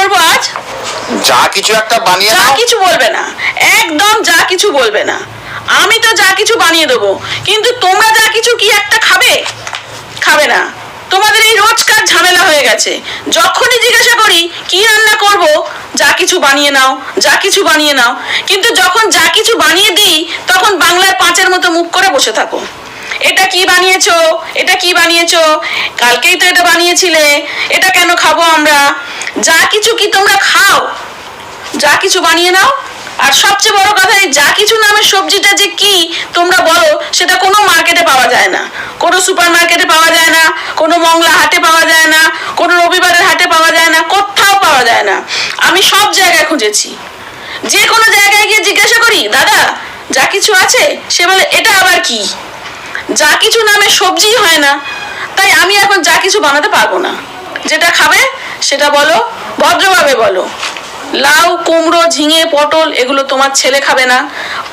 করব আজ? যা কিছু একটা বানিয়ে যা নাও। কিছু বলবে না, একদম যা কিছু বলবে না। আমি তো যা কিছু বানিয়ে দেবো, কিন্তু তোমরা যা কিছু কি একটা খাবে? খাবে না। তোমাদের এই রোজকার ঝামেলা হয়ে গেছে। যখনই জিজ্ঞাসা করি কি রান্না করব, যা কিছু বানিয়ে নাও, যা কিছু বানিয়ে নাও। কিন্তু যখন যা কিছু বানিয়ে দিই, তখন বাংলার পাঁচের মতো মুখ করে বসে থাকো। এটা কি বানিয়েছো, এটা কি বানিয়েছো, কালকেই তো এটা বানিয়েছিলে, এটা কেন খাবো আমরা? যা কিছু কি তোমরা খাও? যা কিছু বানিয়ে নাও। আর সবচেয়ে বড় কথা, এই যা কিছু নামের সবজিটা যে কি তোমরা বলো, সেটা কোনো মার্কেটে পাওয়া যায় না, কোনো সুপার মার্কেটে পাওয়া যায় না, কোনো মংলা হাটে পাওয়া যায় না, কোনো রবিবারের হাটে পাওয়া যায় না, কোথাও পাওয়া যায় না। আমি সব জায়গায় খুঁজেছি। যে কোনো জায়গায় গিয়ে জিজ্ঞাসা করি, দাদা যা কিছু আছে? সে বলে এটা আবার কি? যা কিছু নামে সবজি হয় না। তাই আমি এখন যা কিছু বানাতে পারবো না। যেটা খাবে সেটা বলো, ভদ্রভাবে বলো। লাউ, কুমড়ো, ঝিঙে, পটল এগুলো তোমার ছেলে খাবে না।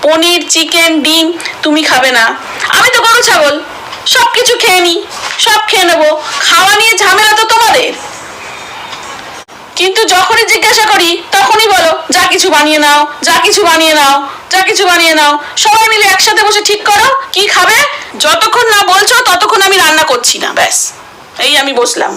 পনির, চিকেন, ডিম তুমি খাবে না। আমি তো গরু ছাগল, সব কিছু খেয়ে নি, সব খেয়ে নেবো। খাওয়া নিয়ে ঝামেলা তো তোমাদের। কিন্তু যখনই জিজ্ঞাসা করি তখনই বলো যা কিছু বানিয়ে নাও, যা কিছু বানিয়ে নাও, যা কিছু বানিয়ে নাও। সবাই মিলে একসাথে বসে ঠিক করো কি খাবে। যতক্ষণ না বলছো ততক্ষণ আমি রান্না করছি না, ব্যাস। এই আমি বসলাম।